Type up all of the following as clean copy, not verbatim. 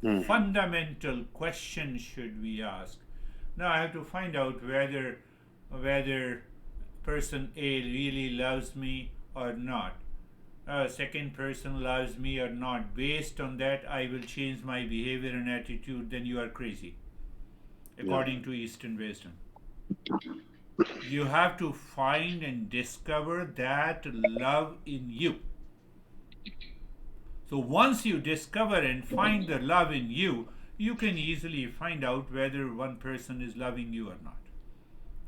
fundamental question should we ask? Now I have to find out whether person A really loves me or not. Second person loves me or not. Based on that, I will change my behavior and attitude. Then you are crazy, Yeah. according to Eastern wisdom. You have to find and discover that love in you. So once you discover and find the love in you, you can easily find out whether one person is loving you or not.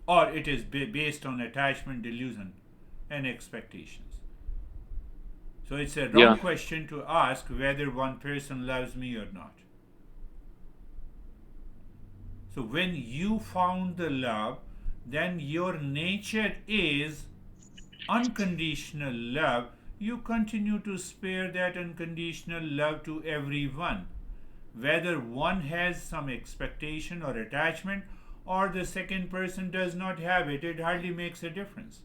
Or it is based on attachment, delusion, and expectations. So it's a wrong Yeah. question to ask whether one person loves me or not. So when you found the love, then your nature is unconditional love. You continue to spare that unconditional love to everyone, whether one has some expectation or attachment or the second person does not have it, it hardly makes a difference.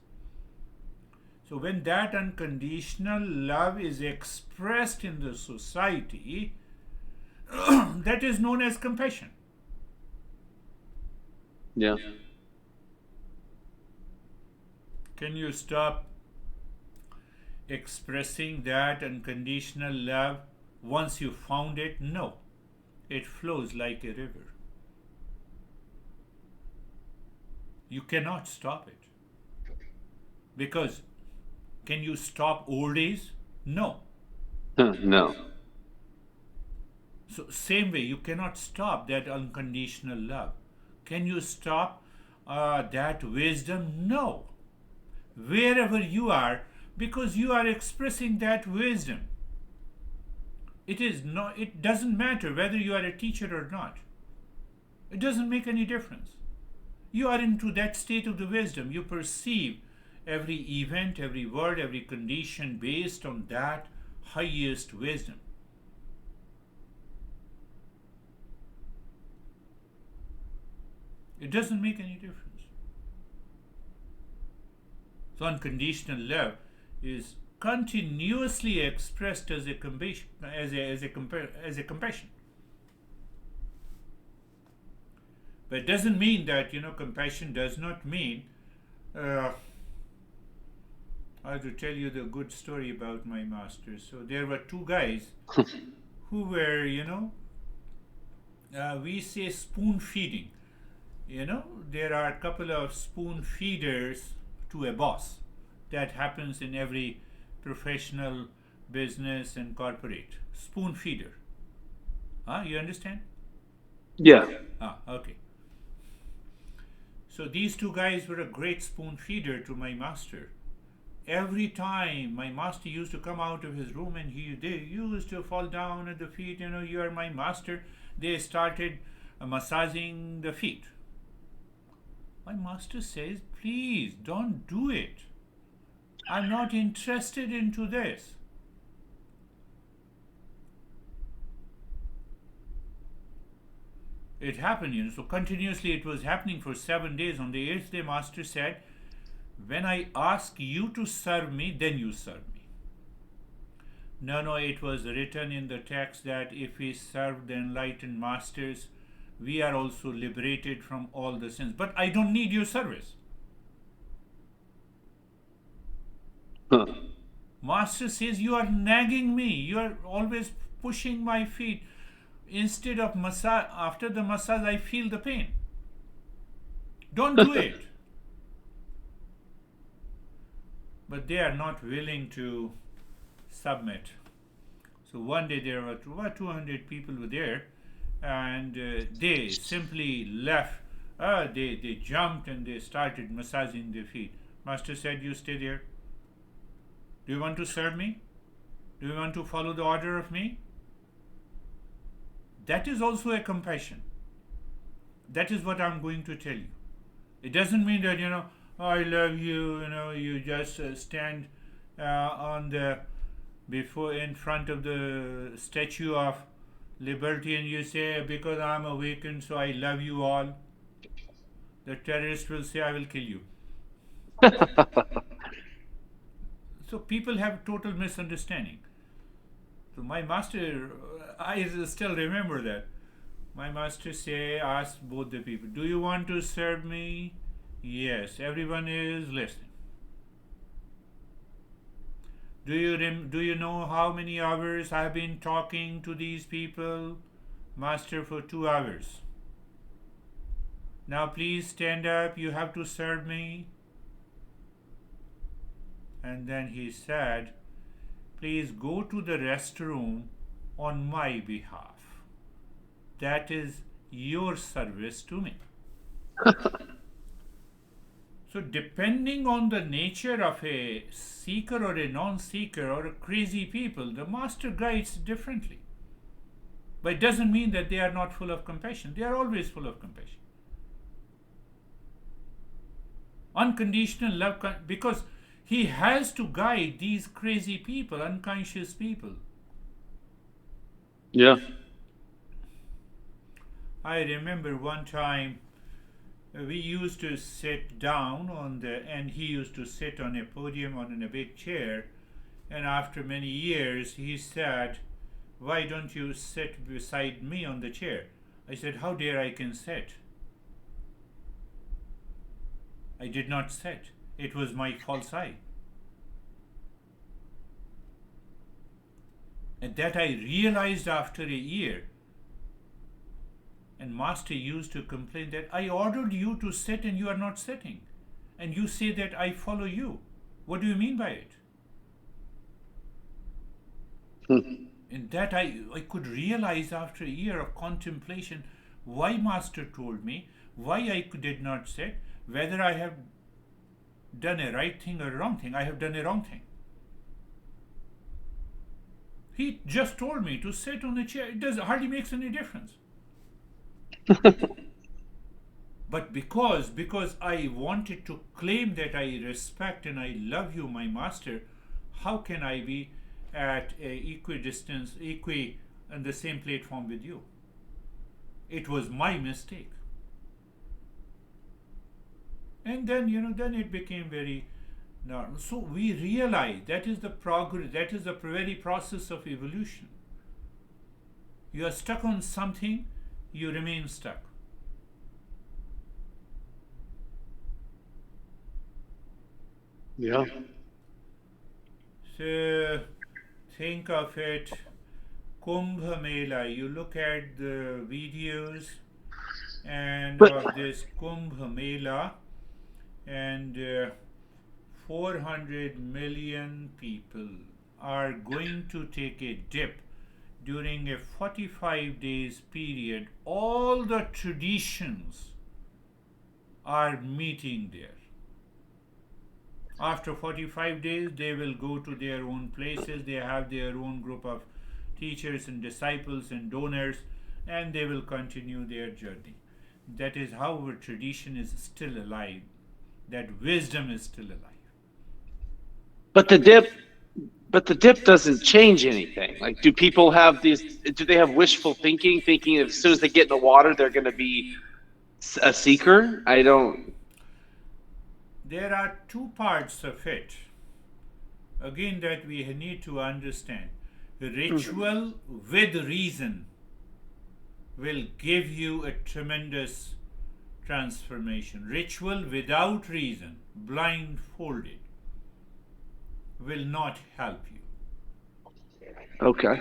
So when that unconditional love is expressed in the society, that is known as compassion. Yeah. Can you stop expressing that unconditional love once you found it? No. It flows like a river. You cannot stop it. Because can you stop old age? No. No. So, same way, you cannot stop that unconditional love. Can you stop that wisdom? No. Wherever you are, because you are expressing that wisdom. It doesn't matter whether you are a teacher or not. It doesn't make any difference. You are into that state of the wisdom. You perceive every event, every word, every condition based on that highest wisdom. It doesn't make any difference. So unconditional love is continuously expressed as a compassion, as a But it doesn't mean that compassion does not mean. Uh, I have to tell you the good story about my master. So there were two guys who were, we say spoon feeding. There are a couple of spoon feeders to a boss. That happens in every professional business and corporate. Spoon feeder. You understand? Yeah. Okay. So these two guys were a great spoon feeder to my master. Every time my master used to come out of his room and they used to fall down at the feet, you are my master. They started massaging the feet. My master says, please don't do it. I'm not interested into this. It happened, so continuously it was happening for 7 days. On the eighth day, master said, when I ask you to serve me, then you serve me. No, it was written in the text that if we serve the enlightened masters, we are also liberated from all the sins. But I don't need your service. Huh. Master says, you are nagging me. You are always pushing my feet. Instead of massage, after the massage, I feel the pain. Don't do it. But they are not willing to submit. So one day there were about 200 people were there, and they simply left. They jumped and they started massaging their feet. Master said, you stay there. Do you want to serve me? Do you want to follow the order of me? That is also a compassion. That is what I'm going to tell you. It doesn't mean that, I love you, you just stand on the before in front of the Statue of Liberty and you say, because I'm awakened, so I love you all. The terrorist will say, I will kill you. So people have total misunderstanding. So my master, I still remember that. My master asked both the people, "Do you want to serve me?" Yes, everyone is listening. Do you know how many hours I've been talking to these people? Master, for 2 hours. Now please stand up. You have to serve me. And then he said, "Please go to the restroom on my behalf. That is your service to me." So, depending on the nature of a seeker or a non seeker or a crazy people, the master guides differently. But it doesn't mean that they are not full of compassion. They are always full of compassion. Unconditional love, because he has to guide these crazy people, unconscious people. Yeah. I remember one time we used to sit down and he used to sit on a podium on a big chair. And after many years, he said, "Why don't you sit beside me on the chair?" I said, "How dare I can sit?" I did not sit. It was my false eye. And that I realized after a year. And master used to complain that I ordered you to sit and you are not sitting. And you say that I follow you. What do you mean by it? And that I could realize after a year of contemplation why master told me, why I did not sit, whether I have done a right thing or a wrong thing. I have done a wrong thing. He just told me to sit on the chair. It does hardly makes any difference. But because I wanted to claim that I respect and I love you, my master, how can I be at a equidistance, on the same platform with you? It was my mistake. And then then it became very normal. So we realize that is the progress, that is the very process of evolution. You are stuck on something, you remain stuck. Yeah. So think of it, Kumbh Mela. You look at the videos and But of this Kumbh Mela, and 400 million people are going to take a dip during a 45 days period. All the traditions are meeting there. After 45 days, they will go to their own places. They have their own group of teachers and disciples and donors, and they will continue their journey. That is how our tradition is still alive. That wisdom is still alive. but the dip doesn't change anything. Like, do people have these? Do they have wishful thinking, thinking as soon as they get in the water they're going to be a seeker? I don't. There are two parts of it. Again, that we need to understand. Ritual with reason will give you a tremendous transformation. Ritual without reason, blindfolded, will not help you. Okay.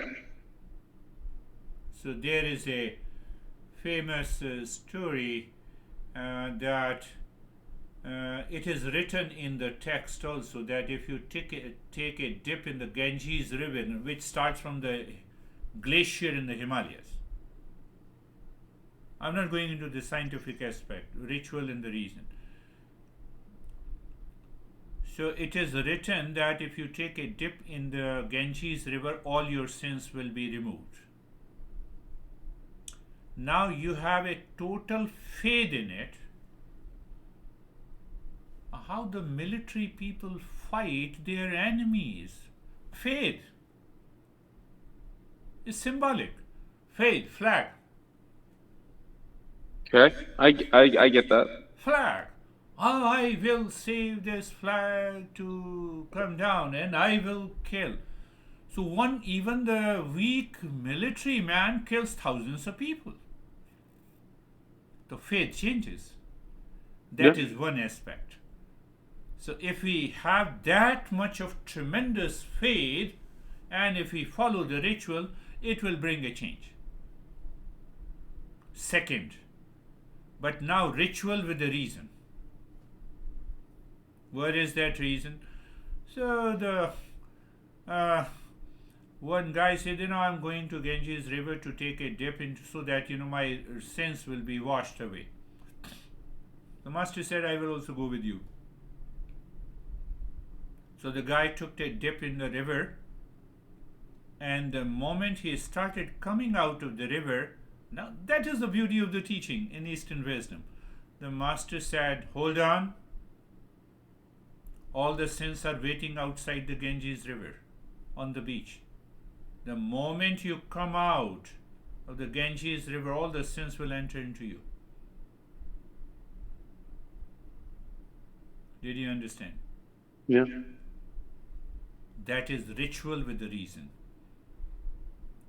So there is a famous story that it is written in the text also, that if you take a dip in the Ganges River, which starts from the glacier in the Himalayas. I'm not going into the scientific aspect, ritual and the reason. So it is written that if you take a dip in the Ganges River, all your sins will be removed. Now you have a total faith in it. How the military people fight their enemies. Faith is symbolic. Faith, flag. Okay. I get that. Flag. I will save this flag to come down and I will kill. So even the weak military man kills thousands of people. The faith changes. Yeah. That is one aspect. So if we have that much of tremendous faith, and if we follow the ritual, it will bring a change. Second, but now ritual with a reason. What is that reason? So the one guy said, I'm going to Ganges River to take a dip into, so that my sins will be washed away. The master said, I will also go with you. So the guy took a dip in the river, and the moment he started coming out of the river, now that is the beauty of the teaching in Eastern wisdom. The master said, hold on. All the sins are waiting outside the Ganges River on the beach. The moment you come out of the Ganges River, all the sins will enter into you. Did you understand? Yeah. That is ritual with a reason.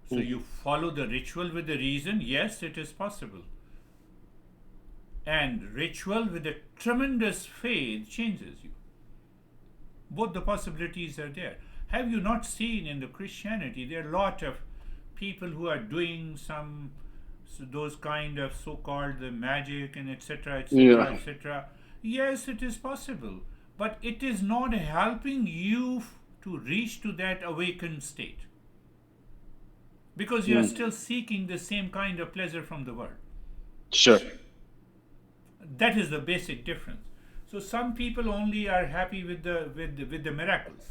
So you follow the ritual with a reason, yes, it is possible. And ritual with a tremendous faith changes you. Both the possibilities are there. Have you not seen in the Christianity, there are a lot of people who are doing those kind of so-called magic and etc., etc., etc. Yes, it is possible, but it is not helping you to reach to that awakened state, because you are still seeking the same kind of pleasure from the world. Sure. That is the basic difference. So some people only are happy with the miracles.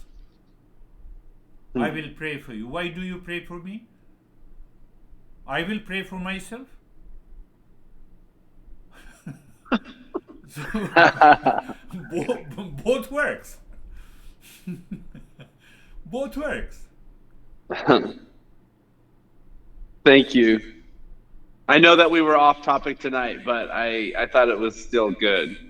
I will pray for you. Why do you pray for me? I will pray for myself. So both works. Both works. Thank you. I know that we were off topic tonight, but I thought it was still good.